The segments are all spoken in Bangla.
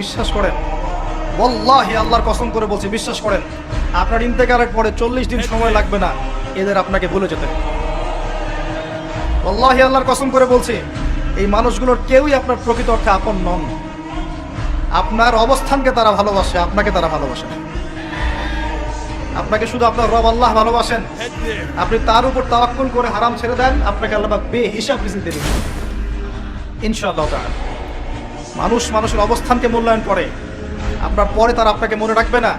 বিশ্বাস করেন, ওয়াল্লাহি আল্লাহর কসম করে বলছি, বিশ্বাস করেন, আপনার ইন্তেকালের পরে 40 দিন সময় লাগবে না এদের আপনাকে ভুলে যেতে। ওয়াল্লাহি আল্লাহর কসম করে বলছি, এই মানুষগুলোর কেউই আপনার প্রকৃত অর্থে আপন নন। আপনার অবস্থানকে তারা ভালোবাসে, আপনাকে তারা ভালোবাসে না। আপনাকে শুধু আপনার রব আল্লাহ ভালোবাসেন। আপনি তার উপর তাওয়াক্কুল করে হারাম ছেড়ে দেন, আপনাকে আল্লাহ বেহিসাব রিজিক দেবেন ইনশাআল্লাহ তাআলা। মানুষের অবস্থানকে মূল্যায়ন করে, আপনার পরে তারা আপনাকে মনে রাখবে না।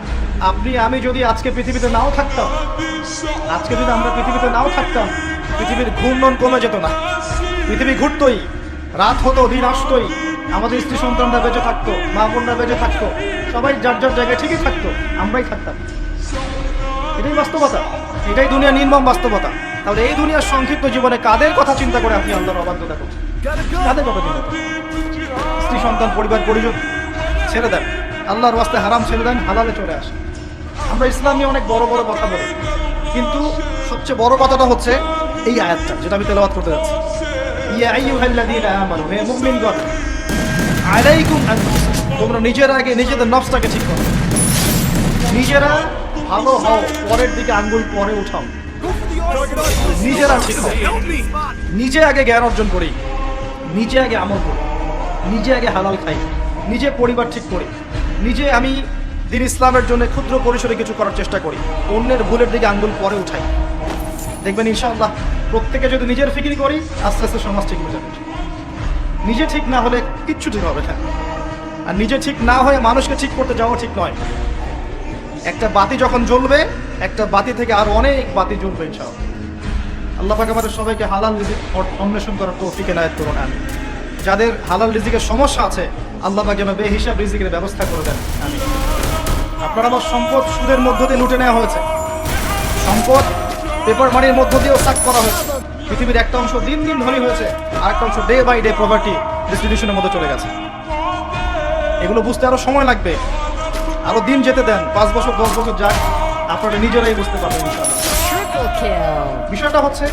আপনি আমি যদি আজকে পৃথিবীতে নাও থাকতাম, পৃথিবীর ঘূর্ণন কমে যেত না, পৃথিবী ঘুরতই, রাত হতো, দিন আসতোই, আমাদের স্ত্রী সন্তানরা বেঁচে থাকতো, মা বোনরা বেঁচে থাকতো, সবাই যার যার জায়গায় ঠিকই থাকতো, আমরাই থাকতাম। এটাই বাস্তবতা, এটাই দুনিয়ার নির্মম বাস্তবতা। তাহলে এই দুনিয়ার সংক্ষিপ্ত জীবনে কাদের কথা চিন্তা করে আপনি আল্লাহর অবাধ্যতা করছেন? কাদের কথা চিন্তা করেন? স্ত্রী সন্তান পরিবার পরিজন ছেড়ে দেন, আল্লাহর ওয়াস্তে হারাম ছেড়ে দেন, হালালে চলে আসে। আমরা ইসলাম নিয়ে অনেক বড় বড় কথা বলি, কিন্তু সবচেয়ে বড় কথাটা হচ্ছে এই আয়াতটা যেটা আমি তেলাওয়াত করতে যাচ্ছি। ইয়া আইয়ুহাল্লাযীনা আমানু, হে মুমিনগণ, আলাইকুম আনফুসাকুম, তোমরা নিজেরা আগে নিজেদের নফসটাকে ঠিক করো, নিজেরা ভালো হও, পরের দিকে আঙ্গুল পরে উঠাও। নিজেরা ঠিক হও, নিজে আগে জ্ঞান অর্জন করি, নিজে আগে আমল করি, নিজে আগে হালাল খাই, নিজে পরিবার ঠিক করি, নিজে আমি দ্বীন ইসলামের জন্য ক্ষুদ্র পরিসরে কিছু করার চেষ্টা করি, অন্যের ভুলের দিকে আঙ্গুল পরে উঠাই। দেখবেন ইনশাআল্লাহ প্রত্যেকে যদি নিজের ফিকির করি, আস্তে আস্তে সমাজ ঠিক হয়ে যাবে। নিজে ঠিক না হলে কিচ্ছু ঠিক হবে না। আর নিজে ঠিক না হয়ে মানুষকে ঠিক করতে যাওয়া ঠিক নয়। একটা বাতি যখন জ্বলবে, একটা বাতি থেকে আরো অনেক বাতি জ্বলবে ইনশাআল্লাহ। আল্লাহ পাক আমাদের সবাইকে হালাল রিজিক অন্বেষণ করার তৌফিক এনায়েত করুন। আমিন। যাদের হালাল রিজিকের সমস্যা আছে, আল্লাহ পাক যেন বেহিসাব রিজিকের ব্যবস্থা করে দেন। আমিন। আপনার আমার সম্পদ সুদের মধ্য দিয়ে লুটে নেওয়া হয়েছে, সম্পদ পেপার মানির মধ্য দিয়েও সাক করা হয়েছে। পৃথিবীর একটা অংশ দিন দিন ধনী হয়েছে, আর একটা অংশ ডে বাই ডে প্রপার্টি ডিস্ট্রিবিউশনের মধ্যে চলে গেছে। এগুলো বুঝতে আরো সময় লাগবে, আরো দিন যেতে দেন, 5 বছর 10 বছর যাক, আপনারা নিজেরাই বুঝতে পারবেন ইনশাআল্লাহ। বিষয়টা হচ্ছে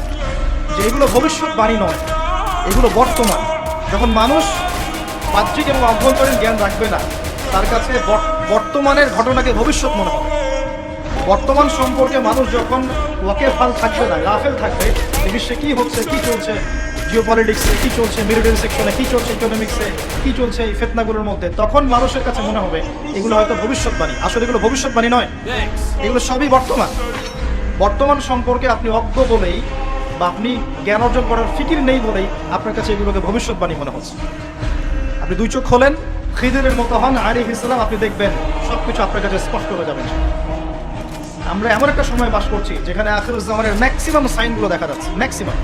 যে এগুলো ভবিষ্যৎবাণী নয়, এগুলো বর্তমান। যখন মানুষ বাহ্যিক এবং অভ্যন্তরীণ জ্ঞান রাখবে না, তার কাছে বর্তমানের ঘটনাকে ভবিষ্যৎ মনে হবে। বর্তমান সম্পর্কে মানুষ যখন ওয়াকিফাল থাকবে না, গাফেল থাকবে, বিশ্বে কি হচ্ছে, কি চলছে, জিওপলিটিক্সে কি চলছে, মিলিটারি সেকশনে কি চলছে, ইকোনমিক্সে কি চলছে, এই ফিতনাগুলোর মধ্যে, তখন মানুষের কাছে মনে হবে এগুলো হয়তো ভবিষ্যৎবাণী। আসলে এগুলো ভবিষ্যৎবাণী নয়, এগুলো সবই বর্তমান। বর্তমান সম্পর্কে আপনি অজ্ঞ বলেই বা আপনি জ্ঞান অর্জন করার ফিকির নেই বলেই আপনার কাছে এগুলোকে ভবিষ্যৎবাণী মনে হচ্ছে। আপনি দুই চোখ খোলেন, খিদিরের মতো হন আলাইহিস সালাম, আপনি দেখবেন সবকিছু আপনার কাছে স্পষ্ট হয়ে যাবে। আমরা এমন একটা সময় বাস করছি যেখানে আখিরুজ জামানের ম্যাক্সিমাম সাইনগুলো দেখা যাচ্ছে। ম্যাক্সিমাম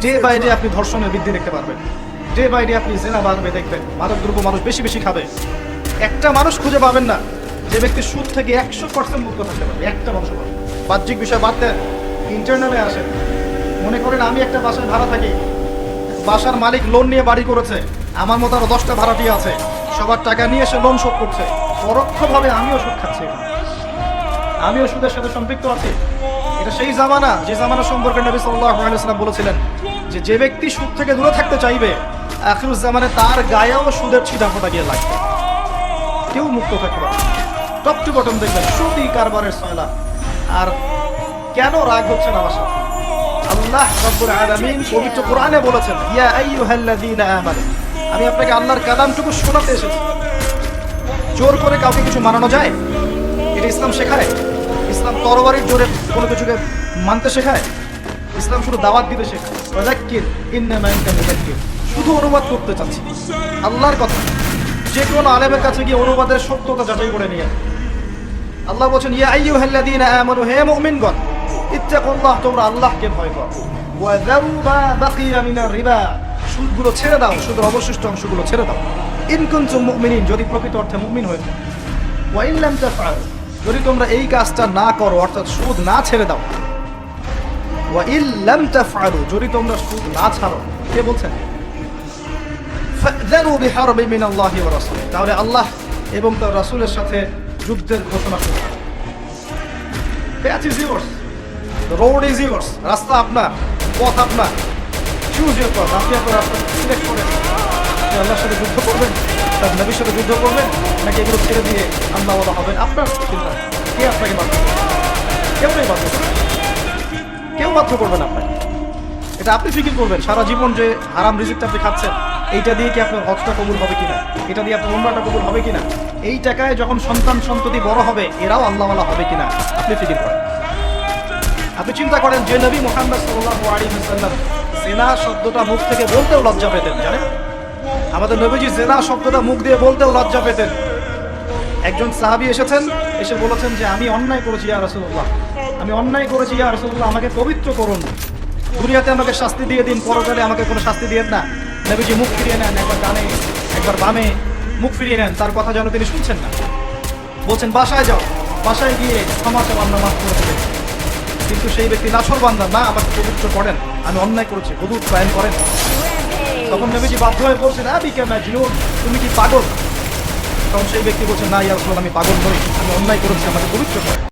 ডে বাই ডে আপনি ধর্ষণের বৃদ্ধি দেখতে পারবেন, ডে বাই ডে আপনি জেনা বাড়বে দেখবেন, মাদকদ্রব্য মানুষ বেশি বেশি খাবে। একটা মানুষ খুঁজে পাবেন না যে ব্যক্তি সুদ থেকে 100% মুক্ত থাকতে পারবে, একটা মানুষ পাবে। বাহ্যিক বিষয় বাদ দেন, ইন্টারনালে আসেন। মনে করেন আমি একটা বাসায় ভাড়া থাকি, বাসার মালিক লোন নিয়ে বাড়ি করেছে, আমার মতো আরো 10টা ভাড়াটিয়া আছে, সবার টাকা নিয়ে এসে লোন শোধ করছে, পরোক্ষভাবে আমিও সুদ খাচ্ছি, আমিও সুদের সাথে সম্পৃক্ত আছি। এটা সেই জামানা যে জামানা সম্পর্কে নবী সাল্লাল্লাহু আলাইহি ওয়াসাল্লাম বলেছিলেন যে যে ব্যক্তি সুদ থেকে দূরে থাকতে চাইবে, আখিরুজ জামানে তার গায়েও সুদের ছিটাফোঁটা গিয়ে লাগবে, কেউ মুক্ত থাকতে পারবে। টপ টু বটম দেখবেন সুদী কারবারের সয়লা। আর কেন রাগ হচ্ছে না আমার সাথে? আল্লাহ রাব্বুল আলামিন পবিত্র কোরআনে বলেছেন, ইয়া আইয়ুহাল্লাযীনা আমানু, আমি আপনাকে আল্লাহর কালামটুকু শোনাতে এসেছি। জোর করে কাউকে কিছু মানানো যায়? এটা ইসলাম শেখায়? ইসলাম তরবারির জোরে কোনো কিছুকে মানতে শেখায়? ইসলাম শুধু দাওয়াত দিতে শেখায়। ফাযাক্কির ইন্নামা আনতা মুযাক্কির, শুধু অনুবাদ করতে চাচ্ছি আল্লাহর কথা। যে কোনো আলেমের কাছে গিয়ে অনুবাদের সত্যতা যাচাই করে নিয়ে আল্লাহ বলছেন, ইয়া আইয়ুহাল্লাযীনা আমানু, হে মুমিনগণ, ইত্তাকুল্লাহ, তোমরা আল্লাহকে ভয় করো, ওয়া যারু মা বাকিয়া মিনার রিবা, সুদগুলো ছেড়ে দাও, সুদের অবশিষ্ট অংশগুলো ছেড়ে দাও। ইন কুনতুম মুমিনিন, যদি প্রকৃত অর্থে মুমিন হয়ে থাকো। ওয়া ইন লাম তাফআলু, যদি তোমরা এই কাজটা না করো, অর্থাৎ সুদ না ছেড়ে দাও। ওয়া ইন লাম তাফআলু, যদি তোমরা সুদ না ছাড়ো, কে বলছেন? ফাযারু বিহারবি মিনাল্লাহি ওয়া রাসূলিহি, তাহলে আল্লাহ এবং তার রাসূলের সাথে যুদ্ধের ঘোষণা শুরু করো। Path is yours, the road is yours, রাস্তা আপনার, পথ আপনার, চুজ ইয়োর পথ। আপনি আপনার রাস্তা সিলেক্ট করেন, আপনি আল্লাহর সাথে যুদ্ধ করবেন। অর্থাৎ নবীর সাথে যুদ্ধ করবেন নাকি এগুলো ছেড়ে দিয়ে আল্লাহ ওয়ালা হবেন? আপনার চিন্তা। কে আপনাকে বাধ্য করবে? কেউ নেই বাধ্য করবে, কেউ বাধ্য করবে না আপনাকে। এটা আপনি ফিকির করবেন সারা জীবন যে হারাম রিজিকটা আপনি খাচ্ছেন, এইটা দিয়ে কি আপনার হজটা কবুল হবে কিনা, এটা দিয়ে আপনার উমরাটা কবুল হবে কিনা, এই টাকায় যখন সন্তান সন্ততি বড় হবে এরাও আল্লাহওয়ালা হবে কিনা আপনি ফিকির করেন। আপনি চিন্তা করেন যে নবী মুহাম্মদ সাল্লাল্লাহু আলাইহি ওয়াসাল্লাম জিনা শব্দটা মুখ থেকে বলতেও লজ্জা পেতেন, জানেন? আমাদের নবীজি জিনা শব্দটা মুখ দিয়ে বলতেও লজ্জা পেতেন। একজন সাহাবী এসেছেন, এসে বলেছেন যে আমি অন্যায় করেছি ইয়া রাসূলুল্লাহ, আমি অন্যায় করেছি ইয়া রাসূলুল্লাহ, আমাকে পবিত্র করুন, দুনিয়াতে আমাকে শাস্তি দিয়ে দিন, পরকালে আমাকে কোনো শাস্তি দিয়েন না। নবীজি মুখ ফিরিয়ে নেন, একবার ডানে একবার বামে মুখ ফিরিয়ে নেন, তার কথা যেন তিনি শুনছেন না। বলছেন বাসায় যাও, বাসায় গিয়ে ক্ষমা চাও, আমরা মাফ করে দেবেন। কিন্তু সেই ব্যক্তি নাছরবান্দা, না আমাকে পবিত্র করেন, আমি অন্যায় করেছি, হুদুদ কায়েম করেন। তখন নবীজি বাধ্য হয়ে বলছেন আবিকা মাজনুন, তুমি কি পাগল? তখন সেই ব্যক্তি বলছেন না ইয়া রাসূলুল্লাহ, আমি পাগল নই, আমি অন্যায় করেছি, আমাকে পবিত্র করেন।